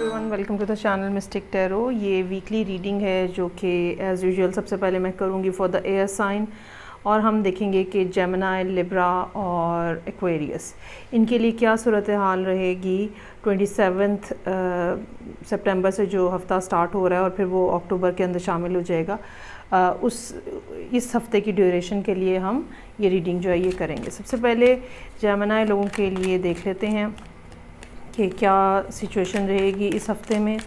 Everyone, welcome to the channel Mystic Tarot. ये weekly reading है जो कि एज़ यूजुअल सबसे पहले मैं करूँगी फॉर द एयर साइन, और हम देखेंगे कि जेमिनी, लिब्रा और एक्वेरियस इनके लिए क्या सूरत हाल रहेगी 27 सितंबर से जो हफ़्ता स्टार्ट हो रहा है और फिर वो अक्टूबर के अंदर शामिल हो जाएगा। इस हफ़्ते की ड्यूरेशन के लिए हम ये रीडिंग जो है ये करेंगे। सबसे पहले जेमिनी लोगों के लिए देख लेते हैं कि क्या सिचुएशन रहेगी इस हफ़्ते में,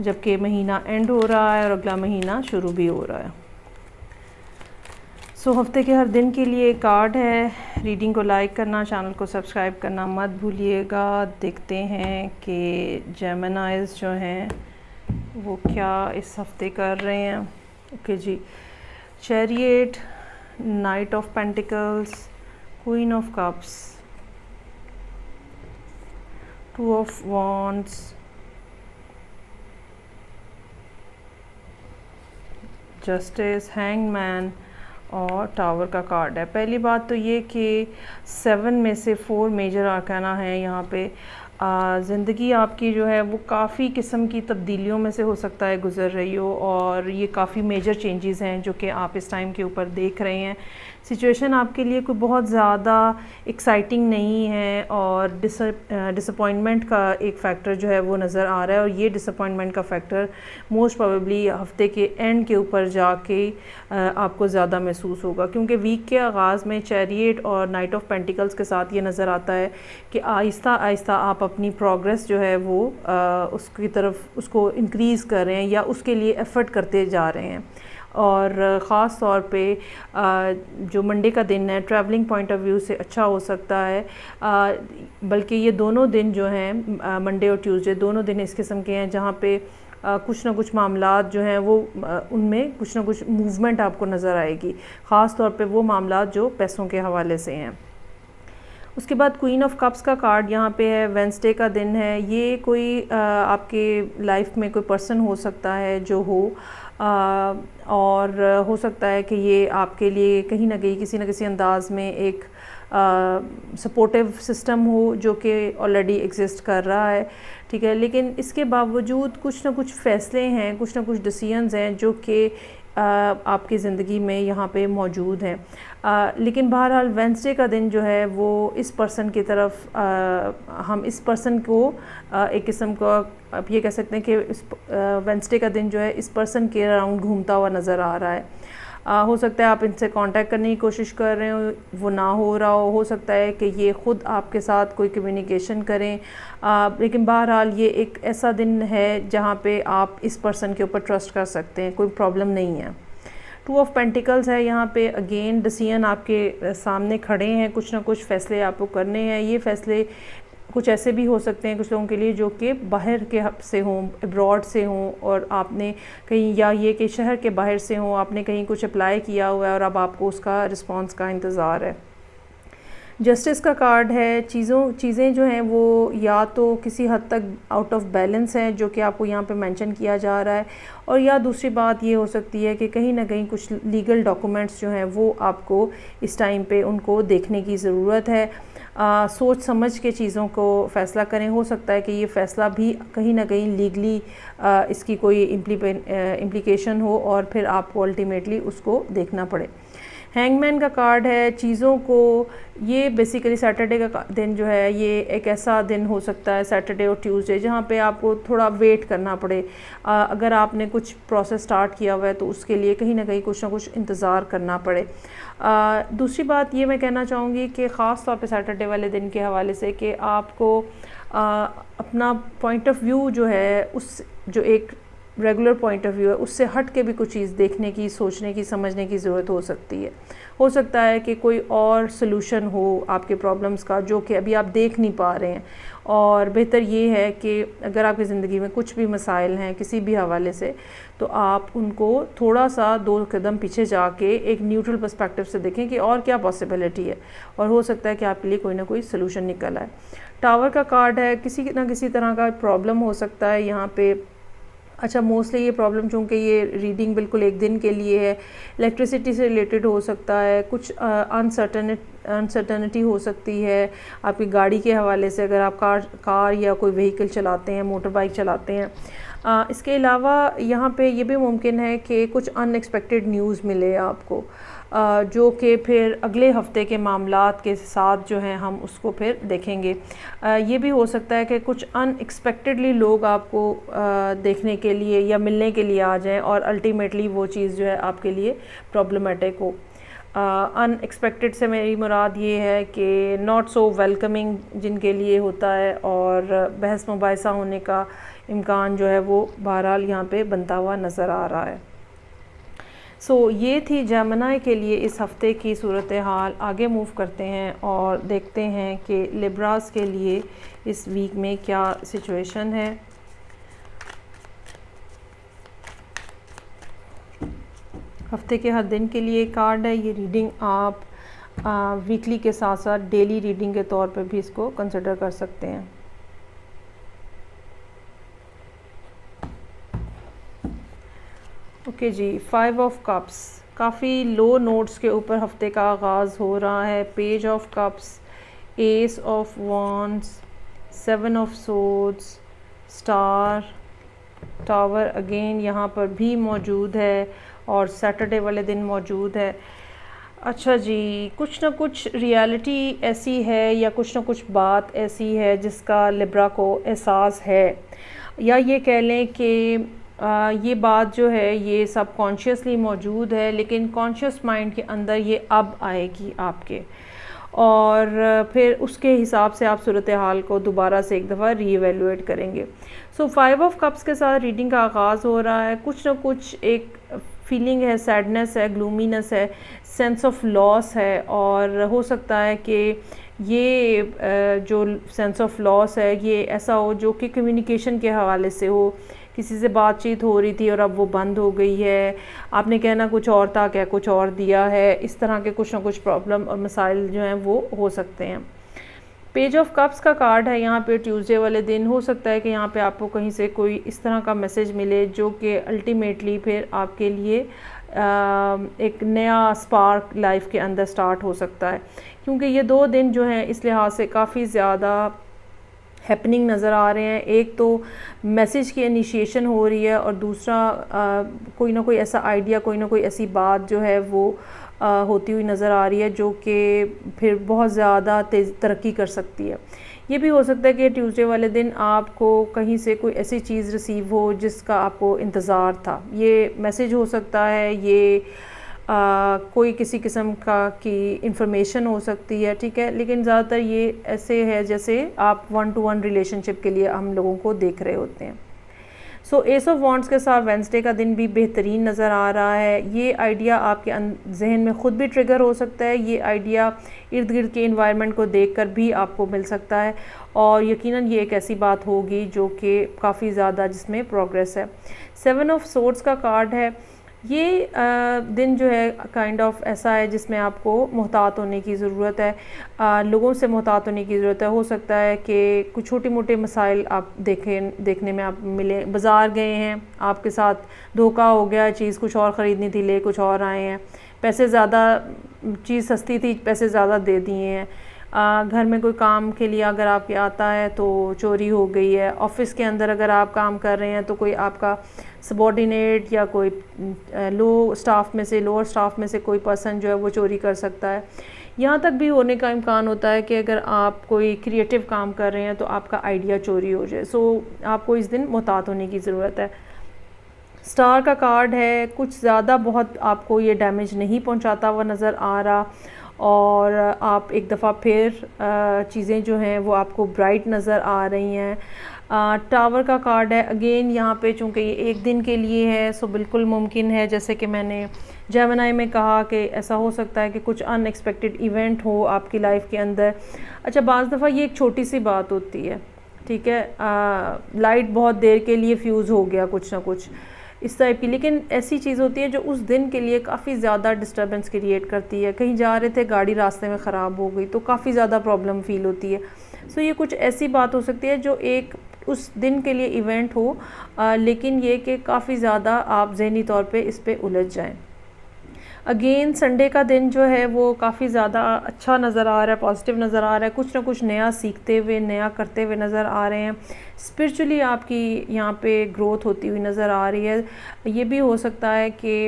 जबकि महीना एंड हो रहा है और अगला महीना शुरू भी हो रहा है। हफ्ते के हर दिन के लिए कार्ड है। रीडिंग को लाइक करना, चैनल को सब्सक्राइब करना मत भूलिएगा। देखते हैं कि जेमिनीज़ जो हैं वो क्या इस हफ़्ते कर रहे हैं। ओके जी, chariot, knight of pentacles, queen of cups, two of wands, justice, hangman और टावर का कार्ड है। पहली बात तो ये कि 7 में से 4 मेजर आर्काना है यहाँ पे। ज़िंदगी आपकी जो है वो काफ़ी किस्म की तब्दीलियों में से हो सकता है गुज़र रही हो, और ये काफ़ी मेजर चेंजेस हैं जो कि आप इस टाइम के ऊपर देख रहे हैं। सिचुएशन आपके लिए कोई बहुत ज़्यादा एक्साइटिंग नहीं है और डिसअपॉइंटमेंट का एक फ़ैक्टर जो है वो नज़र आ रहा है, और ये डिसअपॉइंटमेंट का फ़ैक्टर मोस्ट प्रोबेबली हफ्ते के एंड के ऊपर जाके आपको ज़्यादा महसूस होगा, क्योंकि वीक के आगाज़ में चैरियट और नाइट ऑफ पेंटिकल्स के साथ ये नज़र आता है कि आहिस्ता आहिस्ता आप अपनी प्रोग्रेस जो है वो उसकी तरफ उसको इंक्रीज़ कर रहे हैं या उसके लिए एफ़र्ट करते जा रहे हैं। और ख़ास तौर पे जो मंडे का दिन है ट्रैवलिंग पॉइंट ऑफ व्यू से अच्छा हो सकता है, बल्कि ये दोनों दिन जो हैं मंडे और ट्यूसडे दोनों दिन इस किस्म के हैं जहाँ पे कुछ ना कुछ मामलात जो हैं वो उनमें कुछ ना कुछ मूवमेंट आपको नज़र आएगी, ख़ास तौर पे वो मामलात जो पैसों के हवाले से हैं। उसके बाद क्वीन ऑफ कप्स का कार्ड यहाँ पे है। वेंसडे का दिन है। ये कोई आपके लाइफ में कोई पर्सन हो सकता है जो हो, और हो सकता है कि ये आपके लिए कहीं ना कहीं किसी न किसी अंदाज में एक सपोर्टिव सिस्टम हो जो कि ऑलरेडी एग्जिस्ट कर रहा है, ठीक है। लेकिन इसके बावजूद कुछ ना कुछ फ़ैसले हैं, कुछ ना कुछ डिसीजंस हैं जो कि आपकी ज़िंदगी में यहाँ पे मौजूद हैं। लेकिन बहरहाल वेंसडे का दिन जो है वो इस पर्सन की तरफ हम इस पर्सन को एक किस्म का आप ये कह सकते हैं कि इस वेंसडे का दिन जो है इस पर्सन के अराउंड घूमता हुआ नज़र आ रहा है। हो सकता है आप इनसे कांटेक्ट करने की कोशिश कर रहे हो, वो ना हो रहा हो सकता है कि ये ख़ुद आपके साथ कोई कम्युनिकेशन करें, लेकिन बहरहाल ये एक ऐसा दिन है जहाँ पे आप इस पर्सन के ऊपर ट्रस्ट कर सकते हैं, कोई प्रॉब्लम नहीं है। टू ऑफ पेंटिकल्स है यहाँ पे। अगेन डिसीजन आपके सामने खड़े हैं, कुछ ना कुछ फ़ैसले आपको करने हैं। ये फ़ैसले कुछ ऐसे भी हो सकते हैं कुछ लोगों के लिए जो कि बाहर के से हों, अब्रॉड से हों, और आपने कहीं, या ये कि शहर के बाहर से हों, आपने कहीं कुछ अप्लाई किया हुआ है और अब आपको उसका रिस्पांस का इंतज़ार है। जस्टिस का कार्ड है। चीज़ें जो हैं वो या तो किसी हद तक आउट ऑफ बैलेंस हैं जो कि आपको यहाँ पे मेंशन किया जा रहा है, और या दूसरी बात ये हो सकती है कि कहीं ना कहीं कुछ लीगल डॉक्यूमेंट्स जो हैं वो आपको इस टाइम पे उनको देखने की ज़रूरत है। सोच समझ के चीज़ों को फ़ैसला करें। हो सकता है कि ये फ़ैसला भी कहीं ना कहीं लीगली इसकी कोई इम्प्लीकेशन हो और फिर आपको अल्टीमेटली उसको देखना पड़े। हैंगमैन का कार्ड है। चीज़ों को, ये बेसिकली सैटरडे का दिन जो है ये एक ऐसा दिन हो सकता है, सैटरडे और ट्यूसडे, जहाँ पे आपको थोड़ा वेट करना पड़े। अगर आपने कुछ प्रोसेस स्टार्ट किया हुआ है तो उसके लिए कहीं ना कहीं कुछ ना कुछ इंतज़ार करना पड़े। दूसरी बात ये मैं कहना चाहूँगी कि ख़ास तौर पे सैटरडे वाले दिन के हवाले से कि आपको अपना पॉइंट ऑफ व्यू जो है उस जो एक रेगुलर पॉइंट ऑफ व्यू है उससे हट के भी कुछ चीज़ देखने की, सोचने की, समझने की ज़रूरत हो सकती है। हो सकता है कि कोई और सलूशन हो आपके प्रॉब्लम्स का जो कि अभी आप देख नहीं पा रहे हैं, और बेहतर ये है कि अगर आपकी ज़िंदगी में कुछ भी मसाइल हैं किसी भी हवाले से, तो आप उनको थोड़ा सा 2 कदम पीछे जाके एक न्यूट्रल पर्सपेक्टिव से देखें कि और क्या पॉसिबिलिटी है, और हो सकता है कि आपके लिए कोई ना कोई सलूशन निकल आए। टावर का कार्ड है। किसी ना किसी तरह का प्रॉब्लम हो सकता है यहाँ पे अच्छा, मोस्टली ये प्रॉब्लम चूँकि ये रीडिंग बिल्कुल एक दिन के लिए है, इलेक्ट्रिसिटी से रिलेटेड हो सकता है, कुछ अनसर्टनिटी हो सकती है आपकी गाड़ी के हवाले से, अगर आप कार या कोई व्हीकल चलाते हैं, मोटर बाइक चलाते हैं। इसके अलावा यहाँ पे ये भी मुमकिन है कि कुछ अनएक्सपेक्टेड न्यूज़ मिले आपको, जो कि फिर अगले हफ्ते के मामलात के साथ जो है हम उसको फिर देखेंगे। ये भी हो सकता है कि कुछ अनएक्सपेक्टेडली लोग आपको देखने के लिए या मिलने के लिए आ जाएं और अल्टीमेटली वो चीज़ जो है आपके लिए प्रॉब्लमेटिक हो। अनएक्सपेक्टेड से मेरी मुराद ये है कि नॉट सो वेलकमिंग जिनके लिए होता है, और बहस मुबाहिसा होने का इम्कान जो है वो बहरहाल यहाँ पे बनता हुआ नज़र आ रहा है। ये थी जेमिनी के लिए इस हफ़्ते की सूरत हाल। आगे मूव करते हैं और देखते हैं कि लिब्रास के लिए इस वीक में क्या सिचुएशन है। हफ्ते के हर दिन के लिए कार्ड है। ये रीडिंग आप वीकली के साथ साथ डेली रीडिंग के तौर पे भी इसको कंसिडर कर सकते हैं। ओके जी, 5 ऑफ कप्स, काफ़ी लो नोट्स के ऊपर हफ्ते का आगाज़ हो रहा है। Page of cups, S of wands, 7 of swords, star, tower again यहाँ पर भी मौजूद है और सैटरडे वाले दिन मौजूद है। अच्छा जी, कुछ ना कुछ रियलिटी ऐसी है या कुछ ना कुछ बात ऐसी है जिसका लिब्रा को एहसास है, या ये कह लें कि ये बात जो है ये सब कॉन्शियसली मौजूद है, लेकिन कॉन्शियस माइंड के अंदर ये अब आएगी आपके, और फिर उसके हिसाब से आप सूरत हाल को दोबारा से एक दफ़ा रीएवैल्यूएट करेंगे। 5 ऑफ कप्स के साथ रीडिंग का आगाज़ हो रहा है। कुछ ना कुछ एक फीलिंग है, सैडनेस है, ग्लूमीनेस है, सेंस ऑफ लॉस है, और हो सकता है कि ये जो सेंस ऑफ लॉस है ये ऐसा हो जो कि कम्युनिकेशन के हवाले से हो। किसी से बातचीत हो रही थी और अब वो बंद हो गई है, आपने कहना कुछ और था, क्या कुछ और दिया है। इस तरह के कुछ ना कुछ प्रॉब्लम और मसाइल जो हैं वो हो सकते हैं। पेज ऑफ कप्स का कार्ड है यहाँ पे। ट्यूसडे वाले दिन हो सकता है कि यहाँ पे आपको कहीं से कोई इस तरह का मैसेज मिले जो कि अल्टीमेटली फिर आपके लिए एक नया स्पार्क लाइफ के अंदर स्टार्ट हो सकता है, क्योंकि ये 2 दिन जो हैं इस लिहाज से काफ़ी ज़्यादा हैपनिंग नज़र आ रहे हैं। एक तो मैसेज की इनिशिएशन हो रही है, और दूसरा कोई ना कोई ऐसा आइडिया, कोई ना कोई ऐसी बात जो है वो होती हुई नज़र आ रही है जो कि फिर बहुत ज़्यादा तेज़ तरक्की कर सकती है। ये भी हो सकता है कि ट्यूसडे वाले दिन आपको कहीं से कोई ऐसी चीज़ रिसीव हो जिसका आपको इंतज़ार था। ये मैसेज हो सकता है, ये कोई किसी किस्म का की इंफॉर्मेशन हो सकती है, ठीक है, लेकिन ज़्यादातर ये ऐसे है जैसे आप 1-to-1 रिलेशनशिप के लिए हम लोगों को देख रहे होते हैं। एस ऑफ वॉन्ड्स के साथ वेंसडे का दिन भी बेहतरीन नज़र आ रहा है। ये आइडिया आपके जहन में ख़ुद भी ट्रिगर हो सकता है, ये आइडिया इर्द गिर्द के इन्वायरमेंट को देखकर भी आपको मिल सकता है, और यकीनन ये एक ऐसी बात होगी जो कि काफ़ी ज़्यादा जिसमें प्रोग्रेस है। 7 ऑफ सोर्ड्स का कार्ड है। ये दिन जो है काइंड ऑफ ऐसा है जिसमें आपको मोहतात होने की ज़रूरत है, लोगों से मोहतात होने की ज़रूरत है। हो सकता है कि कुछ छोटे मोटे मसाइल आप देखने में आप मिले। बाज़ार गए हैं, आपके साथ धोखा हो गया, चीज़ कुछ और ख़रीदनी थी, ले कुछ और आए हैं, पैसे ज़्यादा, चीज़ सस्ती थी, पैसे ज़्यादा दे दिए हैं। घर में कोई काम के लिए अगर आपके आता है तो चोरी हो गई है। ऑफ़िस के अंदर अगर आप काम कर रहे हैं तो कोई आपका सबॉर्डिनेट या कोई लोअर स्टाफ में से कोई पर्सन जो है वो चोरी कर सकता है। यहाँ तक भी होने का इम्कान होता है कि अगर आप कोई क्रिएटिव काम कर रहे हैं तो आपका आइडिया चोरी हो जाए। आपको इस दिन मोहतात होने की ज़रूरत है। स्टार का कार्ड है। कुछ ज़्यादा बहुत आपको ये डैमेज नहीं पहुँचाता हुआ नज़र आ रहा, और आप एक दफ़ा फिर चीज़ें जो हैं वो आपको ब्राइट नज़र आ रही हैं। टावर का कार्ड है। अगेन यहाँ पे चूँकि ये एक दिन के लिए है, सो बिल्कुल मुमकिन है, जैसे कि मैंने जेमिनी में कहा, कि ऐसा हो सकता है कि कुछ अनएक्सपेक्टेड इवेंट हो आपकी लाइफ के अंदर। अच्छा, बाज़ दफ़ा ये एक छोटी सी बात होती है, ठीक है, लाइट बहुत देर के लिए फ्यूज़ हो गया, कुछ ना कुछ इस टाइप की, लेकिन ऐसी चीज़ होती है जो उस दिन के लिए काफ़ी ज़्यादा डिस्टर्बेंस क्रिएट करती है। कहीं जा रहे थे, गाड़ी रास्ते में ख़राब हो गई तो काफ़ी ज़्यादा प्रॉब्लम फ़ील होती है। ये कुछ ऐसी बात हो सकती है जो एक उस दिन के लिए इवेंट हो, लेकिन ये कि काफ़ी ज़्यादा आप ज़हनी तौर पे इस पे उलझ जाएं। अगेन संडे का दिन जो है वो काफ़ी ज़्यादा अच्छा नज़र आ रहा है, पॉजिटिव नज़र आ रहा है, कुछ ना कुछ नया सीखते हुए, नया करते हुए नज़र आ रहे हैं। स्पिरिचुअली आपकी यहाँ पे ग्रोथ होती हुई नज़र आ रही है। ये भी हो सकता है कि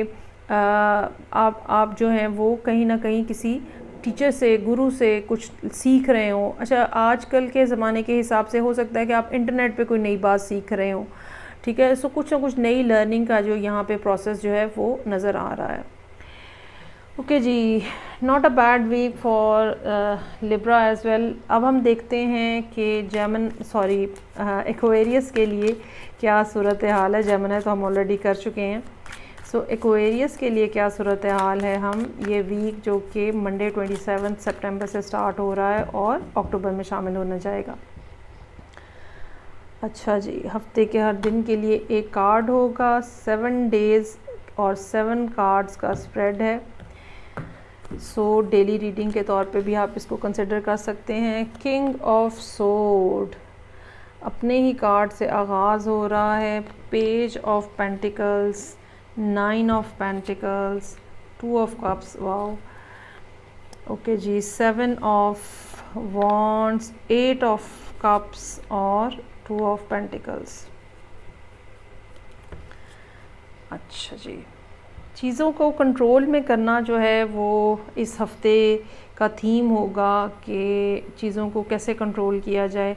आप जो हैं वो कहीं ना कहीं किसी टीचर से, गुरु से कुछ सीख रहे हो। अच्छा, आजकल के ज़माने के हिसाब से हो सकता है कि आप इंटरनेट पे कोई नई बात सीख रहे हो, ठीक है। सो कुछ ना कुछ नई लर्निंग का जो यहाँ पे प्रोसेस जो है वो नज़र आ रहा है। ओके जी, not a bad week for Libra as well. अब हम देखते हैं कि एक्वेरियस के लिए क्या सूरत हाल है। जेमिनी तो हम ऑलरेडी कर चुके हैं। सो एक्वेरियस के लिए क्या सूरत हाल है, हम ये वीक जो कि मंडे 27 सितंबर से स्टार्ट हो रहा है और अक्टूबर में शामिल होना जाएगा। अच्छा जी, हफ्ते के हर दिन के लिए एक कार्ड होगा, 7 डेज़ और 7 कार्ड्स का स्प्रेड है। सो डेली रीडिंग के तौर पे भी आप इसको कंसिडर कर सकते हैं। किंग ऑफ सोर्ड अपने ही कार्ड से आगाज़ हो रहा है। Page of pentacles, 9 of pentacles, 2 of cups, wow, okay जी, 7 ऑफ वॉन्ड्स, 8 ऑफ कप्स और 2 ऑफ पेंटिकल्स। अच्छा जी, चीज़ों को कंट्रोल में करना जो है वो इस हफ्ते का थीम होगा कि चीज़ों को कैसे कंट्रोल किया जाए।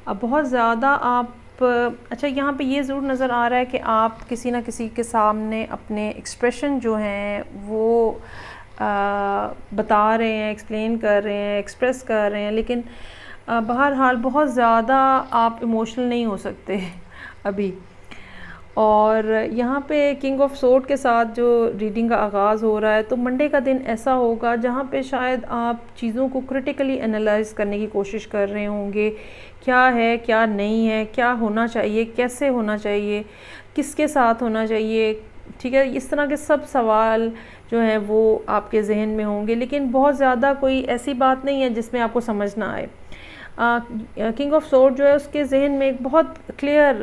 अब बहुत ज़्यादा आप अच्छा, यहाँ पे ये ज़रूर नज़र आ रहा है कि आप किसी ना किसी के सामने अपने एक्सप्रेशन जो हैं वो बता रहे हैं, एक्सप्लेन कर रहे हैं, एक्सप्रेस कर रहे हैं, लेकिन बहरहाल बहुत ज़्यादा आप इमोशनल नहीं हो सकते अभी। और यहाँ पे किंग ऑफ सोर्ड के साथ जो रीडिंग का आगाज़ हो रहा है, तो मंडे का दिन ऐसा होगा जहाँ पे शायद आप चीज़ों को क्रिटिकली एनालाइज करने की कोशिश कर रहे होंगे। क्या है, क्या नहीं है, क्या होना चाहिए, कैसे होना चाहिए, किसके साथ होना चाहिए, ठीक है। इस तरह के सब सवाल जो हैं वो आपके जहन में होंगे, लेकिन बहुत ज़्यादा कोई ऐसी बात नहीं है जिसमें आपको समझ ना आए। किंग ऑफ सोर्ड जो है उसके जहन में एक बहुत क्लियर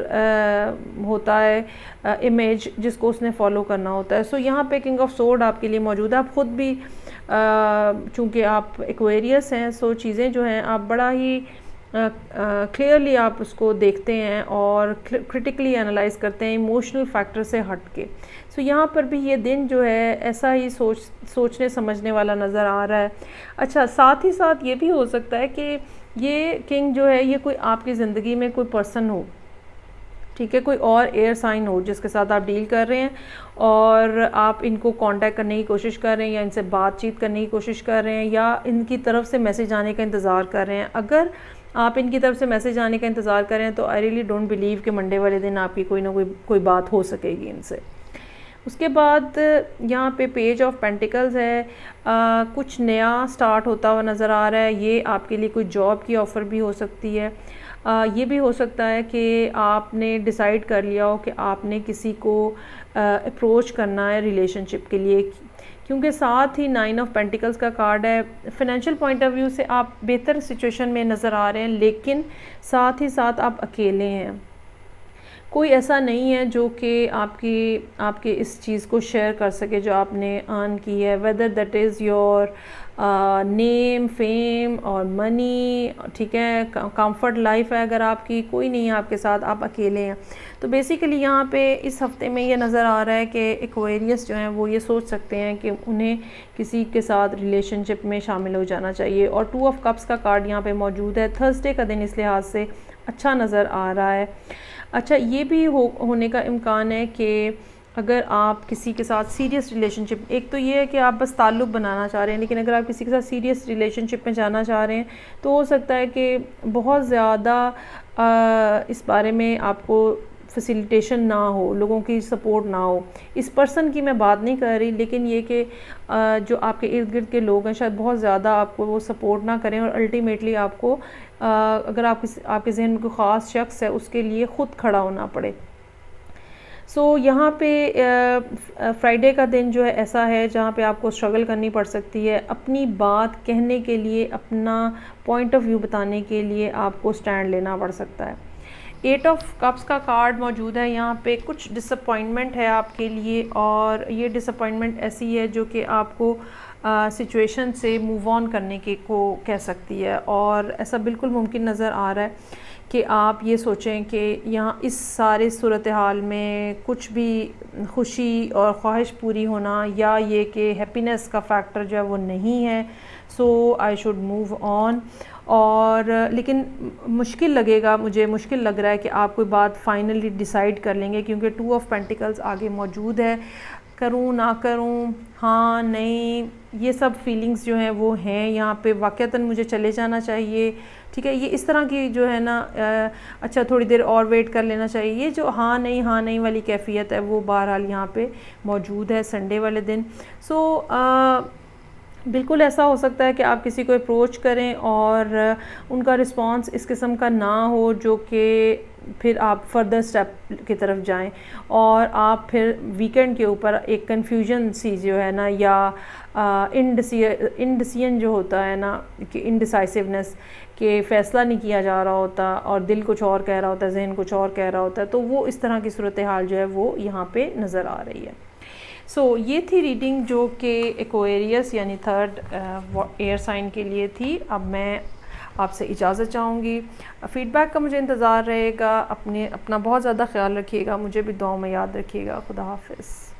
होता है इमेज जिसको उसने फॉलो करना होता है। सो यहाँ पे किंग ऑफ सोर्ड आपके लिए मौजूद है। आप ख़ुद भी चूँकि आप एक्वेरियस हैं, सो चीज़ें जो हैं आप बड़ा ही क्लियरली आप उसको देखते हैं और क्रिटिकली एनालाइज करते हैं, इमोशनल फैक्टर से हट के। सो यहाँ पर भी ये दिन जो है ऐसा ही सोचने समझने वाला नज़र आ रहा है। अच्छा, साथ ही साथ ये भी हो सकता है कि ये किंग जो है ये कोई आपकी ज़िंदगी में कोई पर्सन हो, ठीक है, कोई और एयर साइन हो जिसके साथ आप डील कर रहे हैं और आप इनको कांटेक्ट करने की कोशिश कर रहे हैं या इनसे बातचीत करने की कोशिश कर रहे हैं या इनकी तरफ से मैसेज आने का इंतज़ार कर रहे हैं। अगर आप इनकी तरफ से मैसेज आने का इंतज़ार कर रहे हैं तो आई रियली डोंट बिलीव कि मंडे वाले दिन आपकी कोई ना कोई बात हो सकेगी इनसे। उसके बाद यहाँ पे पेज ऑफ पेंटिकल्स है, कुछ नया स्टार्ट होता हुआ नज़र आ रहा है। ये आपके लिए कोई जॉब की ऑफ़र भी हो सकती है। ये भी हो सकता है कि आपने डिसाइड कर लिया हो कि आपने किसी को अप्रोच करना है रिलेशनशिप के लिए, क्योंकि साथ ही 9 ऑफ पेंटिकल्स का कार्ड है। फाइनेंशियल पॉइंट ऑफ व्यू से आप बेहतर सिचुएशन में नज़र आ रहे हैं, लेकिन साथ ही साथ आप अकेले हैं। कोई ऐसा नहीं है जो कि आपके इस चीज़ को शेयर कर सके जो आपने अर्न की है, whether that is your name, fame और मनी, ठीक है, कंफर्ट लाइफ है। अगर आपकी कोई नहीं है आपके साथ, आप अकेले हैं, तो बेसिकली यहाँ पे इस हफ्ते में ये नज़र आ रहा है कि एक्वेरियस जो हैं वो ये सोच सकते हैं कि उन्हें किसी के साथ रिलेशनशिप में शामिल हो जाना चाहिए। और 2 ऑफ कप्स का कार्ड यहाँ पे मौजूद है। थर्सडे का दिन इस लिहाज से अच्छा नज़र आ रहा है। अच्छा, ये भी होने का इम्कान है कि अगर आप किसी के साथ सीरियस रिलेशनशिप, एक तो ये है कि आप बस ताल्लुक़ बनाना चाह रहे हैं, लेकिन अगर आप किसी के साथ सीरियस रिलेशनशिप में जाना चाह रहे हैं तो हो सकता है कि बहुत ज़्यादा इस बारे में आपको फैसिलिटेशन ना हो, लोगों की सपोर्ट ना हो। इस पर्सन की मैं बात नहीं कर रही, लेकिन ये कि जो आपके इर्द गिर्द के लोग हैं शायद बहुत ज़्यादा आपको वो सपोर्ट ना करें और अल्टीमेटली आपको अगर आपके जहन में कोई ख़ास शख्स है उसके लिए ख़ुद खड़ा होना पड़े। सो यहाँ पे फ्राइडे का दिन जो है ऐसा है जहाँ पे आपको स्ट्रगल करनी पड़ सकती है। अपनी बात कहने के लिए, अपना पॉइंट ऑफ व्यू बताने के लिए आपको स्टैंड लेना पड़ सकता है। 8 ऑफ कप्स का कार्ड मौजूद है यहाँ पे। कुछ डिसअपॉइंटमेंट है आपके लिए, और ये डिसअपॉइंटमेंट ऐसी है जो कि आपको सिचुएशन से मूव ऑन करने के को कह सकती है। और ऐसा बिल्कुल मुमकिन नज़र आ रहा है कि आप ये सोचें कि यहाँ इस सारे सूरत हाल में कुछ भी खुशी और ख्वाहिश पूरी होना, या ये कि हैप्पीनेस का फैक्टर जो है वो नहीं है, सो आई शुड मूव ऑन। और लेकिन मुश्किल लगेगा, मुझे मुश्किल लग रहा है कि आप कोई बात फाइनली डिसाइड कर लेंगे, क्योंकि 2 ऑफ पेंटिकल्स आगे मौजूद है। करूँ ना करूँ, हाँ नहीं, ये सब फीलिंग्स जो हैं वो हैं यहाँ पे। वाक़तन मुझे चले जाना चाहिए, ठीक है, ये इस तरह की जो है ना, अच्छा थोड़ी देर और वेट कर लेना चाहिए, ये जो हाँ नहीं वाली कैफियत है वो बहरहाल यहाँ पे मौजूद है संडे वाले दिन। सो बिल्कुल ऐसा हो सकता है कि आप किसी को अप्रोच करें और उनका रिस्पांस इस किस्म का ना हो जो कि फिर आप फर्दर स्टेप की तरफ जाएं, और आप फिर वीकेंड के ऊपर एक कन्फ्यूजन सी जो है ना, या इनडिसीजन जो होता है ना, कि इनडिसाइसिवनेस, कि फ़ैसला नहीं किया जा रहा होता और दिल कुछ और कह रहा होता है, जहन कुछ और कह रहा होता है, तो वो इस तरह की सूरत हाल जो है वो यहाँ पे नज़र आ रही है। सो ये थी रीडिंग जो कि एक्वेरियस यानी थर्ड एयर साइन के लिए थी। अब मैं आपसे इजाज़त चाहूँगी, फ़ीडबैक का मुझे इंतज़ार रहेगा। अपना बहुत ज़्यादा ख्याल रखिएगा, मुझे भी दुआओं में याद रखिएगा। खुदा हाफ़िज़।